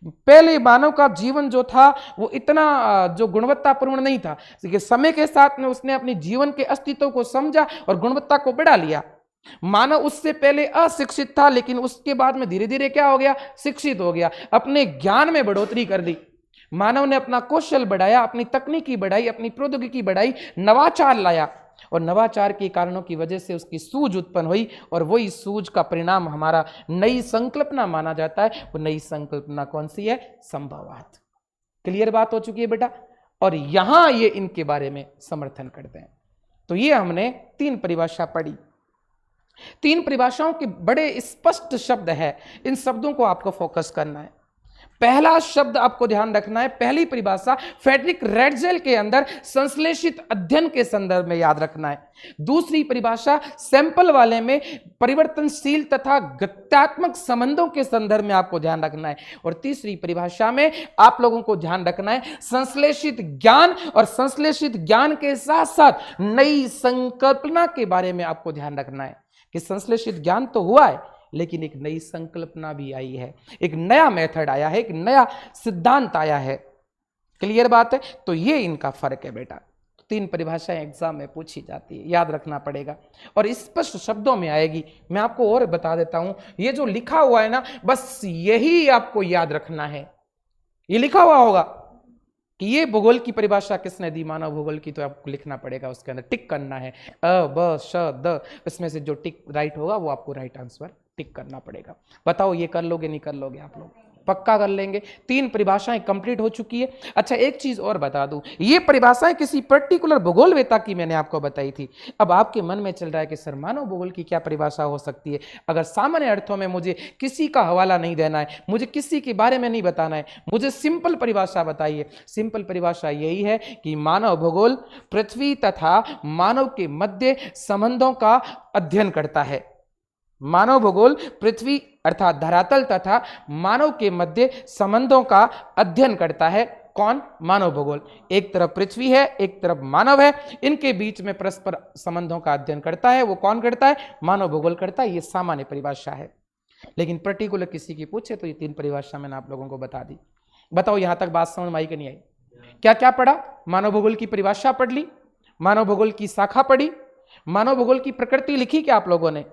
पहले मानव का जीवन जो था वो इतना जो गुणवत्तापूर्ण नहीं था, समय के साथ में उसने अपने जीवन के अस्तित्व को समझा और गुणवत्ता को बढ़ा लिया। मानव उससे पहले अशिक्षित था, लेकिन उसके बाद में धीरे धीरे क्या हो गया? शिक्षित हो गया, अपने ज्ञान में बढ़ोतरी कर दी। मानव ने अपना कौशल बढ़ाया, अपनी तकनीकी बढ़ाई, अपनी प्रौद्योगिकी बढ़ाई, नवाचार लाया, और नवाचार के कारणों की वजह से उसकी सूझ उत्पन्न हुई, और वही सूझ का परिणाम हमारा नई संकल्पना माना जाता है। वो नई संकल्पना कौन सी है? संभववाद। क्लियर बात हो चुकी है बेटा? और यहां ये इनके बारे में समर्थन करते हैं। तो ये हमने 3 परिभाषा पढ़ी। 3 परिभाषाओं के बड़े स्पष्ट शब्द है, इन शब्दों को आपको फोकस करना है। पहला शब्द आपको ध्यान रखना है, पहली परिभाषा फ्रेडरिक रेडजेल के अंदर संश्लेषित अध्ययन के संदर्भ में याद रखना है। दूसरी परिभाषा सैंपल वाले में परिवर्तनशील तथा गत्यात्मक संबंधों के संदर्भ में आपको ध्यान रखना है। और तीसरी परिभाषा में आप लोगों को ध्यान रखना है संश्लेषित ज्ञान, और संश्लेषित ज्ञान के साथ साथ नई संकल्पना के बारे में आपको ध्यान रखना है कि संश्लेषित ज्ञान तो हुआ है, लेकिन एक नई संकल्पना भी आई है, एक नया मेथड आया है, एक नया सिद्धांत आया है। क्लियर बात है? तो ये इनका फर्क है बेटा। 3 परिभाषाएं एग्जाम में पूछी जाती है, याद रखना पड़ेगा और स्पष्ट शब्दों में आएगी। मैं आपको और बता देता हूं, ये जो लिखा हुआ है ना, बस यही आपको याद रखना है। ये लिखा हुआ होगा, कि ये भूगोल की परिभाषा किसने दी, मानव भूगोल की, तो आपको लिखना पड़ेगा, उसके अंदर टिक करना है, अ ब श द, इसमें से जो टिक राइट होगा वो आपको राइट आंसर टिक करना पड़ेगा। बताओ ये कर लोगे नहीं कर लोगे आप लोग? पक्का कर लेंगे। 3 परिभाषाएं कंप्लीट हो चुकी है। अच्छा एक चीज और बता दूं, ये परिभाषाएं किसी पर्टिकुलर भूगोलवेता की मैंने आपको बताई थी। अब आपके मन में चल रहा है कि सर मानव भूगोल की क्या परिभाषा हो सकती है? अगर सामान्य अर्थों में मुझे किसी का हवाला नहीं देना है, मुझे किसी के बारे में नहीं बताना है, मुझे सिंपल परिभाषा बताइए। सिंपल परिभाषा यही है कि मानव भूगोल पृथ्वी तथा मानव के मध्य संबंधों का अध्ययन करता है। मानव भूगोल पृथ्वी अर्थात धरातल तथा मानव के मध्य संबंधों का अध्ययन करता है। कौन? मानव भूगोल। एक तरफ पृथ्वी है, एक तरफ मानव है, इनके बीच में परस्पर संबंधों का अध्ययन करता है। वो कौन करता है? मानव भूगोल करता है। ये सामान्य परिभाषा है, लेकिन पर्टिकुलर किसी की पूछे तो ये 3 परिभाषा मैंने आप लोगों को बता दी। बताओ यहां तक बात समझ में आई कि नहीं आई? क्या क्या पढ़ा? मानव भूगोल की परिभाषा पढ़ ली, मानव भूगोल की शाखा पढ़ी, मानव भूगोल की प्रकृति लिखी क्या आप लोगों ने?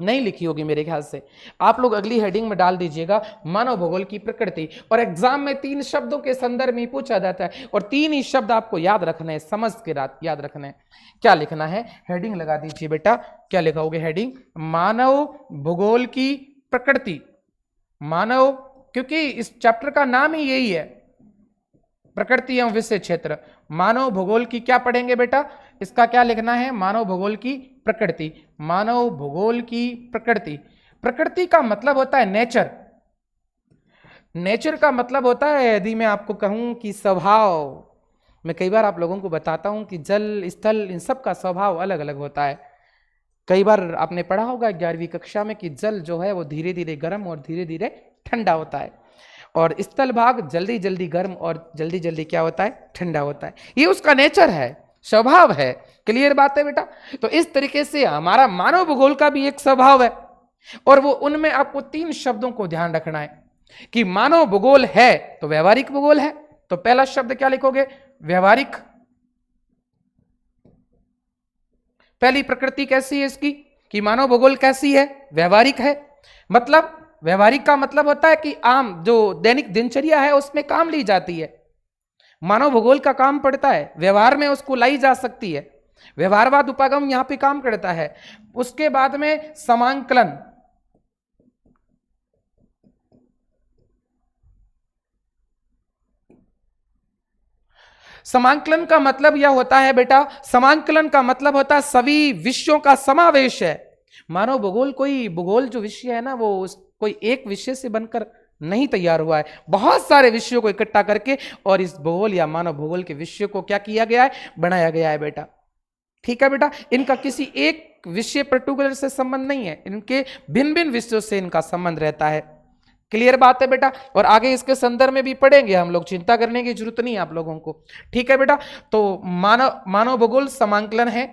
नहीं लिखी होगी मेरे ख्याल से। आप लोग अगली हेडिंग में डाल दीजिएगा मानव भूगोल की प्रकृति। और एग्जाम में 3 शब्दों के संदर्भ में पूछा जाता है और 3 ही शब्द आपको याद रखने हैं, समझ के याद रखने हैं। क्या लिखना है? हेडिंग लगा दीजिए बेटा। क्या लिखाओगे हेडिंग? मानव भूगोल की प्रकृति। मानव, क्योंकि इस चैप्टर का नाम ही यही है, प्रकृति एवं विषय क्षेत्र। मानव भूगोल की क्या पढ़ेंगे बेटा? इसका क्या लिखना है? मानव भूगोल की प्रकृति। मानव भूगोल की प्रकृति। प्रकृति का मतलब होता है नेचर। नेचर का मतलब होता है, यदि मैं आपको कहूं कि स्वभाव, मैं कई बार आप लोगों को बताता हूं कि जल स्थल इन सब का स्वभाव अलग अलग होता है। कई बार आपने पढ़ा होगा 11वीं कक्षा में कि जल जो है वो धीरे धीरे गर्म और धीरे धीरे ठंडा होता है, और स्थल भाग जल्दी जल्दी गर्म और जल्दी जल्दी क्या होता है? ठंडा होता है। ये उसका नेचर है, स्वभाव है। क्लियर बात है बेटा? तो इस तरीके से हमारा मानव भूगोल का भी एक स्वभाव है, और वो उनमें आपको 3 शब्दों को ध्यान रखना है कि मानव भूगोल है तो व्यवहारिक भूगोल है। तो पहला शब्द क्या लिखोगे? व्यवहारिक। पहली प्रकृति कैसी है इसकी कि मानव भूगोल कैसी है? व्यवहारिक है। मतलब व्यवहारिक का मतलब होता है कि आम जो दैनिक दिनचर्या है उसमें काम ली जाती है। मानव भूगोल का काम पड़ता है, व्यवहार में उसको लाई जा सकती है। व्यवहारवाद उपागम यहां पे काम करता है। उसके बाद में समांकलन। समांकलन का मतलब यह होता है बेटा, समांकलन का मतलब होता है सभी विषयों का समावेश है। मानव भूगोल कोई भूगोल जो विषय है ना, वो कोई एक विषय से बनकर नहीं तैयार हुआ है, बहुत सारे विषयों को इकट्ठा करके और इस भूगोल या मानव भूगोल के विषय को क्या किया गया है? बनाया गया है बेटा। ठीक है बेटा? इनका किसी एक विषय पर्टिकुलर से संबंध नहीं है, इनके भिन्न भिन्न विषयों से इनका संबंध रहता है। क्लियर बात है बेटा? और आगे इसके संदर्भ में भी पढ़ेंगे हम लोग, चिंता करने की जरूरत नहीं है आप लोगों को। ठीक है बेटा? तो मानव भूगोल समांकलन है,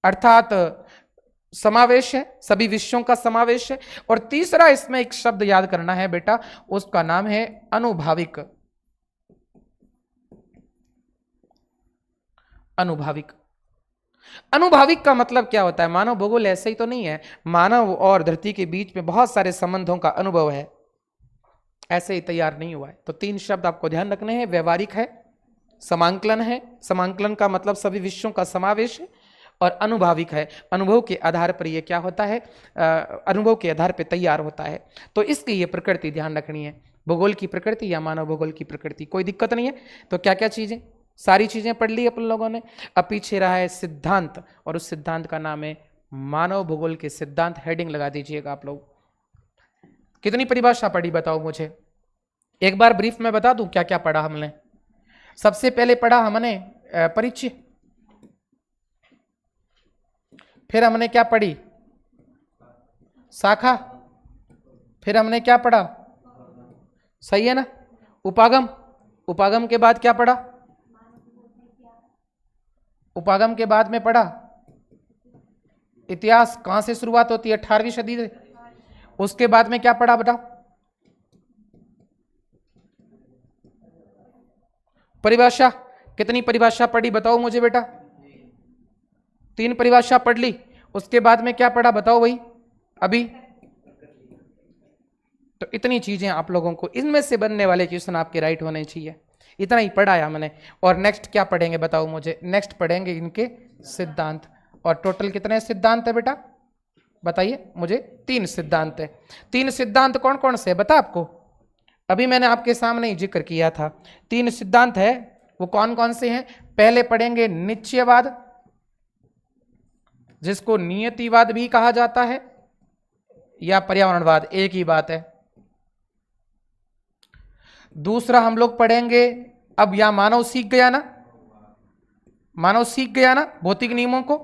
अर्थात समावेश है, सभी विषयों का समावेश है। और तीसरा इसमें एक शब्द याद करना है बेटा, उसका नाम है अनुभाविक। अनुभाविक। अनुभाविक का मतलब क्या होता है? मानव भूगोल ऐसे ही तो नहीं है, मानव और धरती के बीच में बहुत सारे संबंधों का अनुभव है, ऐसे ही तैयार नहीं हुआ है। तो 3 शब्द आपको ध्यान रखने हैं, व्यवहारिक है, समांकलन है, समांकलन का मतलब सभी विषयों का समावेश है, और अनुभाविक है, अनुभव के आधार पर यह क्या होता है? अनुभव के आधार पर तैयार होता है। तो इसकी ये प्रकृति ध्यान रखनी है, भूगोल की प्रकृति या मानव भूगोल की प्रकृति। कोई दिक्कत नहीं है। तो क्या क्या चीजें, सारी चीजें पढ़ ली अपन लोगों ने। अब पीछे रहा है सिद्धांत, और उस सिद्धांत का नाम है मानव भूगोल के सिद्धांत। हेडिंग लगा दीजिएगा आप लोग। कितनी परिभाषा पढ़ी बताओ मुझे? एक बार ब्रीफ में बता दूं क्या क्या पढ़ा हमने। सबसे पहले पढ़ा हमने परिचय, फिर हमने क्या पढ़ी? शाखा, फिर हमने क्या पढ़ा? सही है ना? उपागम। उपागम के बाद क्या पढ़ा? उपागम के बाद में पढ़ा इतिहास। कहां से शुरुआत होती है? 18वीं सदी से। उसके बाद में क्या पढ़ा बेटा? परिभाषा। कितनी परिभाषा पढ़ी बताओ मुझे बेटा? 3 परिभाषा पढ़ ली। उसके बाद में क्या पढ़ा बताओ भाई अभी? तो इतनी चीजें आप लोगों को, इनमें से बनने वाले क्वेश्चन आपके राइट होने चाहिए। इतना ही पढ़ाया मैंने। और नेक्स्ट क्या पढ़ेंगे बताओ मुझे? नेक्स्ट पढ़ेंगे इनके सिद्धांत। और टोटल कितने सिद्धांत है बेटा बताइए मुझे? 3 सिद्धांत है। 3 सिद्धांत कौन कौन से बता आपको? अभी मैंने आपके सामने ही जिक्र किया था। 3 सिद्धांत है, वो कौन कौन से हैं? पहले पढ़ेंगे निश्चयवाद, जिसको नियतिवाद भी कहा जाता है, या पर्यावरणवाद, एक ही बात है। दूसरा हम लोग पढ़ेंगे, अब यहां मानव सीख गया ना, मानव सीख गया ना भौतिक नियमों को,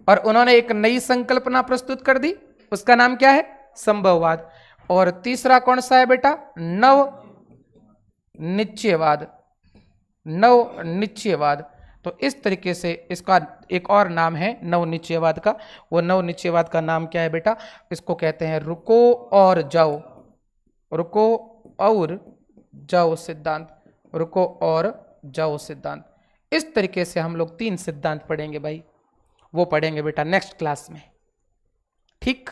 और उन्होंने एक नई संकल्पना प्रस्तुत कर दी, उसका नाम क्या है? संभववाद। और तीसरा कौन सा है बेटा? नव निश्चयवाद। नव निश्चयवाद। तो इस तरीके से इसका एक और नाम है नव निश्चयवाद का। वो नव निश्चयवाद का नाम क्या है बेटा? इसको कहते हैं रुको और जाओ, रुको और जाओ सिद्धांत, रुको और जाओ सिद्धांत। इस तरीके से हम लोग 3 सिद्धांत पढ़ेंगे भाई, वो पढ़ेंगे बेटा नेक्स्ट क्लास में, ठीक।